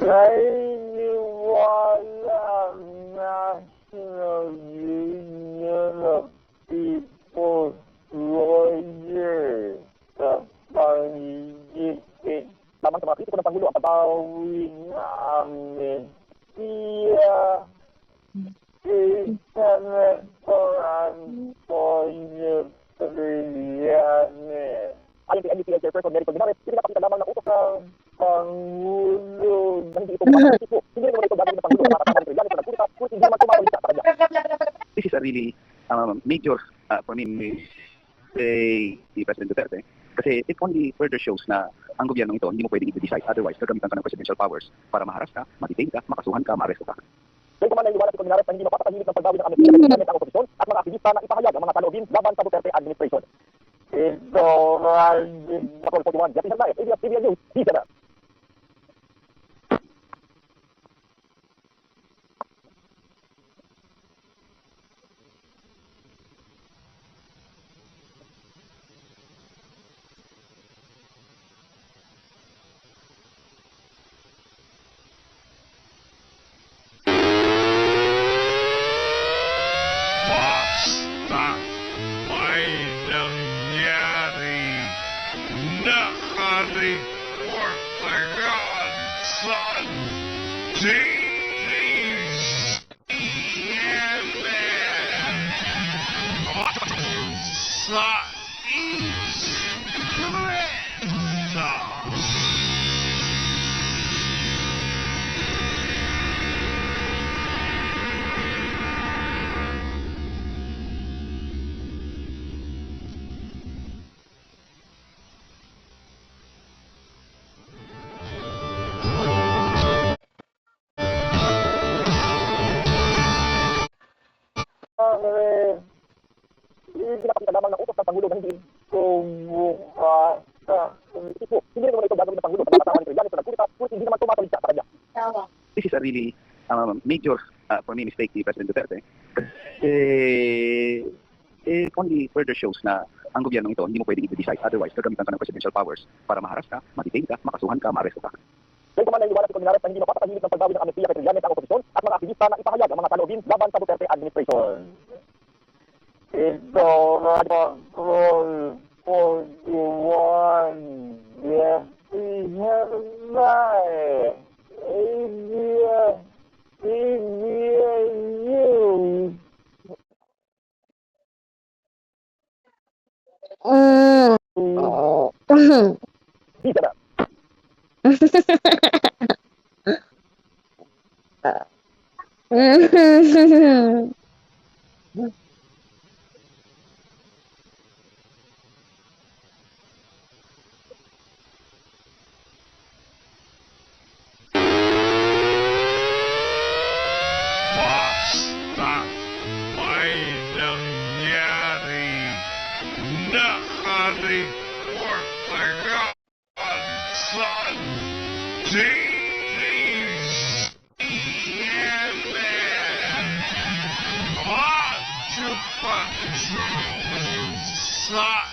Naniniwala National Union of People's Lawyers sa pangigipit lamang sa mga kritiko ng Pangulo ang bawing amnestiya kay Senator Antonio Trillanes. ayon kay NUPL Chairperson Mary Colmenares, pinapakita lamang ng utos Ang Pangulo na hindi ito makakasiko. Hindi rin naman ito gagawin ng Pangulo para kasama ni Trillanes sa nagpunta kung hindi naman tumatalisa sa kanya. This is a really major for me say the President Duterte kasi it only further shows na ang gobyernong ito hindi mo pwedeng i-decide otherwise gagamitan ka ng presidential powers para maharas ka, ma-detain ka, makasuhan ka, ma-arresto ka. Gayun man naniniwala si Colmenares na hindi mapapatahimik ng pagbawi ng amnestiya kay Trillanes ang oposisyon at mga aktivista na ipahayag ang mga saloobin laban sa Duterte administration. ito ay Patrol 41, Jeffrey Hernandez, ABS-CBN News, December. Basta may nangyari naka-report agad sa sa Pinapakita lamang ng utos ng Pangulo na hindi kumukasa hindi rin naman ito gagawin ng Pangulo para kasama ni Trillanes sa nagpunta kung hindi naman tumatalisa sa kanya. This is a really major for me mistake ni President Duterte kasi it only further shows na ang gobyernong ito hindi mo pwedeng i-decide otherwise gagamitan ka ng presidential powers para maharas ka, ma-detain ka, makasuhan ka, ma-arresto ka. Gayun man naniniwala si Colmenares na hindi mapapatahimik ng pagbawi ng amnestiya kay Trillanes ang oposisyon at mga aktivista na ipahayag ang mga saloobin laban sa Duterte administration. ito ay Patrol 41 Jeffrey Hernandez, ABS-CBN News. December. basta may nangyari naka-report agad sa sa